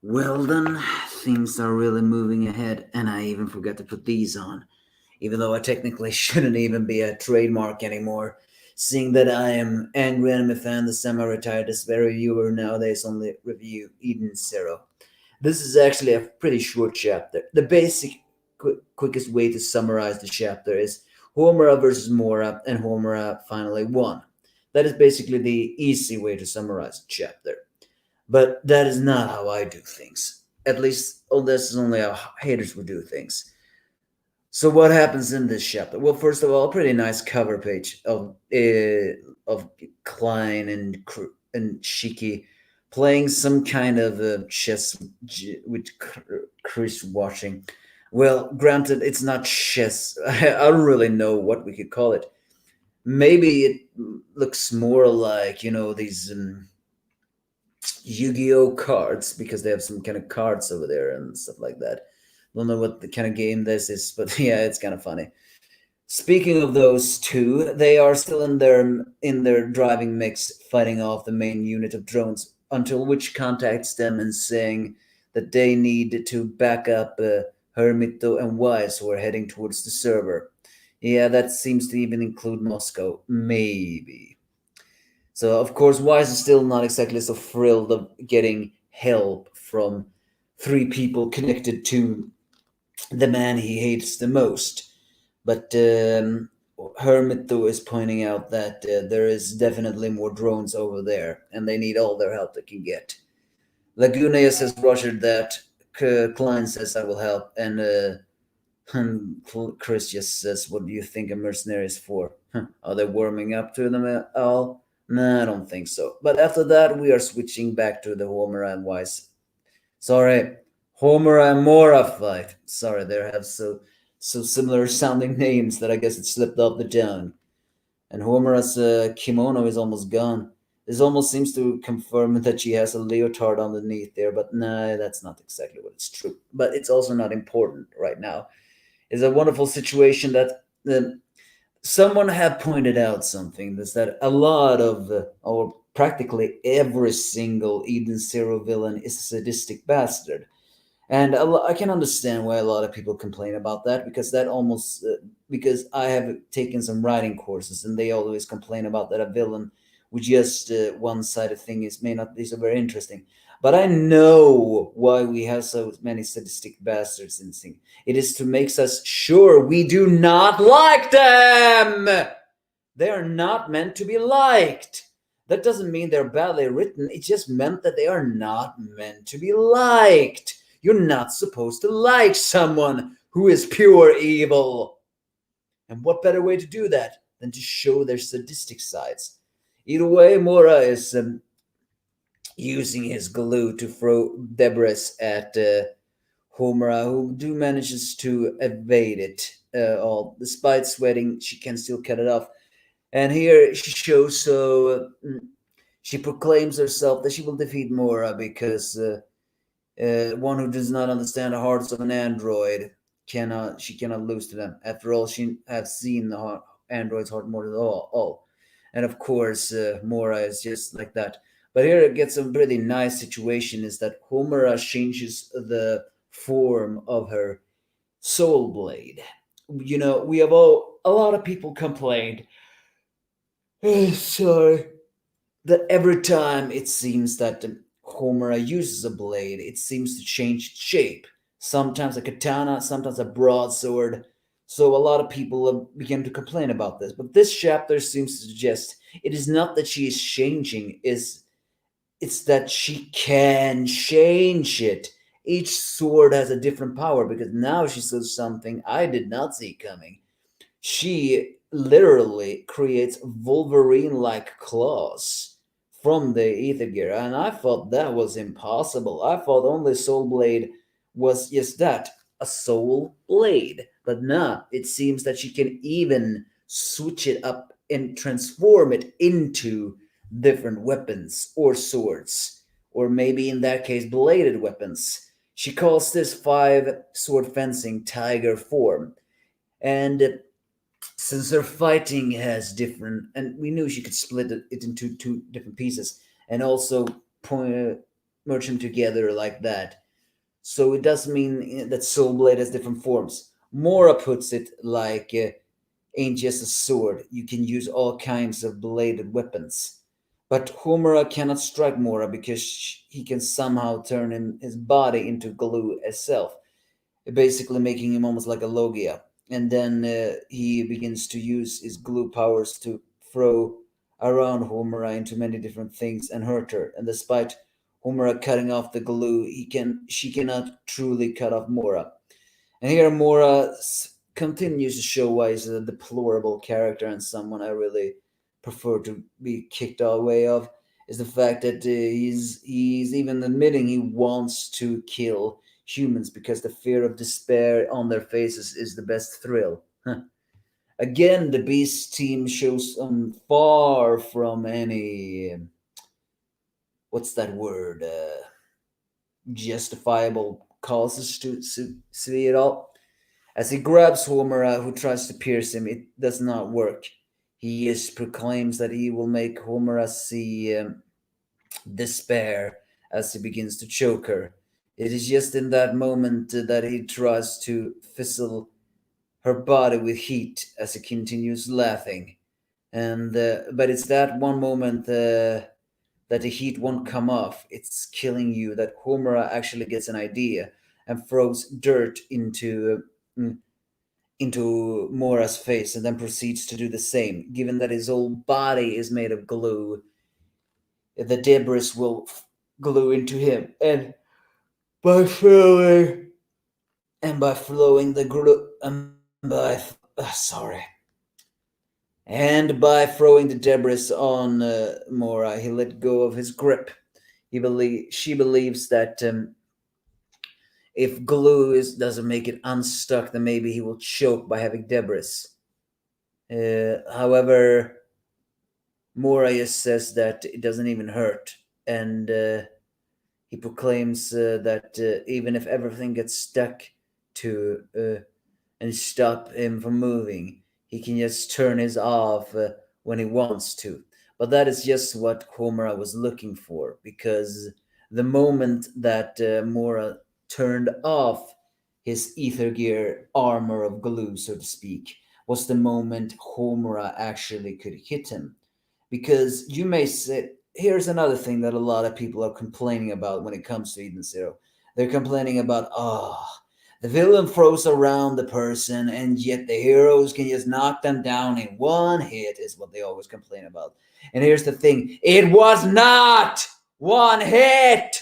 Well then, things are really moving ahead, and I even forgot to put these on, even though I technically shouldn't even be a trademark anymore, seeing that I am angry anime fan, the semi-retired despair reviewer nowadays only review Eden Zero. This is actually a pretty short chapter. The basic, quickest way to summarize the chapter is Homura versus Mora, and Homura finally won. That is basically the easy way to summarize the chapter. But that is not how I do things. At least, oh, this is only how haters would do things. So what happens in this chapter? Well, first of all, a pretty nice cover page of Klein and Shiki playing some kind of chess with Chris watching. Well, granted, it's not chess. I don't really know what we could call it. Maybe it looks more like these Yu-Gi-Oh cards because they have some kind of cards over there and stuff like that. Don't know what the kind of game this is, but yeah, it's kind of funny. Speaking of those two, they are still in their driving mix, fighting off the main unit of drones. Until Witch contacts them and saying that they need to back up Hermito and Wise, who are heading towards the server. Yeah, that seems to even include Moscow, maybe. So of course, Wise is still not exactly so thrilled of getting help from three people connected to the man he hates the most. But Hermit though is pointing out that there is definitely more drones over there, and they need all their help they can get. Laguna says Roger that. Klein says I will help, and Chris just says, "What do you think a mercenary is for? Huh, are they warming up to them at all?" Nah, I don't think so. But after that, we are switching back to the Homer and Wise. Sorry, Homer and Mora fight. Sorry, they have so similar sounding names that I guess it slipped off the tongue. And Homura's kimono is almost gone. This almost seems to confirm that she has a leotard underneath there, but nah, that's not exactly what it's true. But it's also not important right now. It's a wonderful situation that someone had pointed out something that's that a lot of or practically every single Eden Zero villain is a sadistic bastard, and I can understand why a lot of people complain about that because that almost because I have taken some writing courses and they always complain about that a villain with just one-sided thing is may not be so very interesting. But I know why we have so many sadistic bastards in thing. It is to make us sure we do not like them. They are not meant to be liked. That doesn't mean they're badly written. It just meant that they are not meant to be liked. You're not supposed to like someone who is pure evil. And what better way to do that than to show their sadistic sides? Either way, Mora is using his glue to throw debris at Homura, who do manages to evade it. All despite sweating, she can still cut it off. And here she shows she proclaims herself that she will defeat Mora because one who does not understand the hearts of an android cannot lose to them. After all, she has seen the android's heart more than all. And of course, Mora is just like that. But here it gets a really nice situation is that Homura changes the form of her soul blade. We have a lot of people complained. Sorry, that every time it seems that Homura uses a blade, it seems to change its shape. Sometimes a katana, sometimes a broadsword. So a lot of people begin to complain about this. But this chapter seems to suggest it is not that she is changing, it's that she can change it. Each sword has a different power because now she says something I did not see coming. She literally creates Wolverine like claws from the ether gear, and I thought that was impossible. I thought only Soul Blade was just that, a soul blade. But nah, it seems that she can even switch it up and transform it into different weapons or swords, or maybe in that case, bladed weapons. She calls this five sword fencing tiger form. And since her fighting has different, and we knew she could split it into two different pieces, and also point. merge them together like that. So it does mean that Soul Blade has different forms. Mora puts it like ain't just a sword. You can use all kinds of bladed weapons. But Homura cannot strike Mora because he can somehow turn his body into glue itself, basically making him almost like a Logia. And then he begins to use his glue powers to throw around Homura into many different things and hurt her. And despite Homura cutting off the glue, she cannot truly cut off Mora. And here Mora continues to show why he's a deplorable character and someone I really prefer to be kicked away of. Is the fact that he's even admitting he wants to kill humans because the fear of despair on their faces is the best thrill. Again, the Beast team shows far from any what's that word justifiable causes to see it all. As he grabs Homura, who tries to pierce him, it does not work. He just proclaims that he will make Homura see despair as he begins to choke her. It is just in that moment that he tries to fizzle her body with heat as he continues laughing. And but it's that one moment that the heat won't come off. It's killing you. That Homura actually gets an idea and throws dirt into Mora's face and then proceeds to do the same. Given that his whole body is made of glue, the debris will glue into him, and by flowing the glue, and by throwing the debris on Mora, he let go of his grip. She believes that if doesn't make it unstuck, then maybe he will choke by having debris. However, Mora says that it doesn't even hurt, and he proclaims that even if everything gets stuck to and stop him from moving, he can just turn his off when he wants to. But that is just what Homura was looking for, because the moment that Mora turned off his ether gear armor of glue, so to speak, was the moment Homura actually could hit him. Because you may say, here's another thing that a lot of people are complaining about when it comes to Eden Zero. They're complaining about, the villain throws around the person, and yet the heroes can just knock them down in one hit, is what they always complain about. And here's the thing, it was not one hit!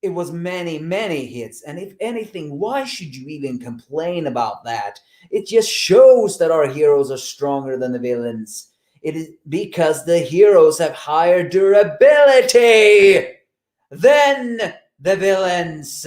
It was many, many hits. And if anything, why should you even complain about that? It just shows that our heroes are stronger than the villains. It is because the heroes have higher durability than the villains.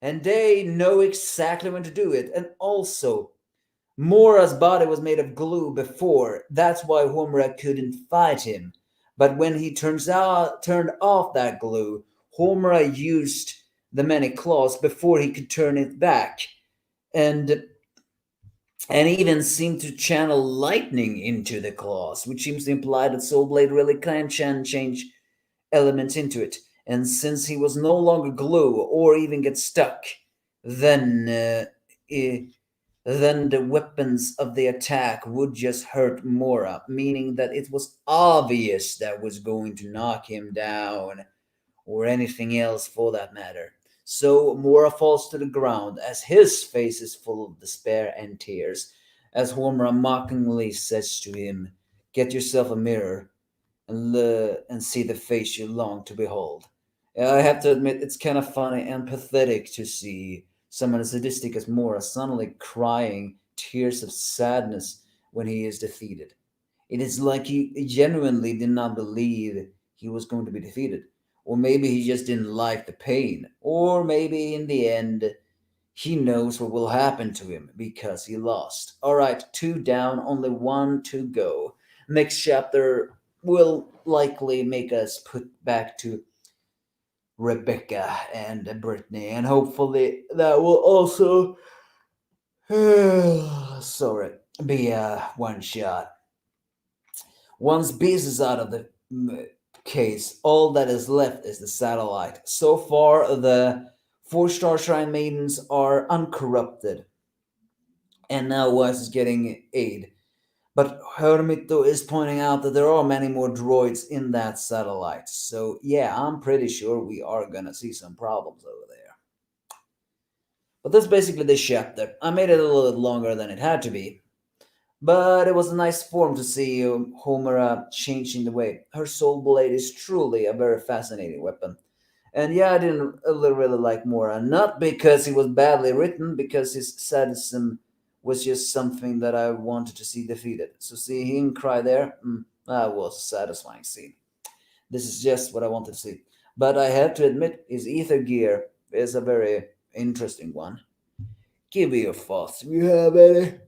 And they know exactly when to do it. And also, Mora's body was made of glue before. That's why Homura couldn't fight him. But when he turned off that glue, Homura used the many claws before he could turn it back. And even seemed to channel lightning into the claws, which seems to imply that Soul Blade really can change elements into it. And since he was no longer glue or even get stuck, then then the weapons of the attack would just hurt Mora, meaning that it was obvious that was going to knock him down, or anything else for that matter. So Mora falls to the ground as his face is full of despair and tears, as Homura mockingly says to him, "Get yourself a mirror and see the face you long to behold." I have to admit, it's kind of funny and pathetic to see someone as sadistic as Mora suddenly crying tears of sadness when he is defeated. It is like he genuinely did not believe he was going to be defeated. Or maybe he just didn't like the pain. Or maybe in the end, he knows what will happen to him because he lost. All right, two down, only one to go. Next chapter will likely make us put back to Rebecca and Brittany, and hopefully that will also, sorry, be a one shot. Once Beast is out of the case, all that is left is the satellite. So far, the four-star Shrine Maidens are uncorrupted, and now Wise is getting aid. But Hermito is pointing out that there are many more droids in that satellite. So, yeah, I'm pretty sure we are gonna see some problems over there. But that's basically the chapter. I made it a little bit longer than it had to be. But it was a nice form to see Homura changing the way. Her soul blade is truly a very fascinating weapon. And yeah, I didn't really like Mora. Not because he was badly written, because his sadism was just something that I wanted to see defeated. So seeing him cry there, that was a satisfying scene. This is just what I wanted to see. But I have to admit, his ether gear is a very interesting one. Give me your thoughts if you have any.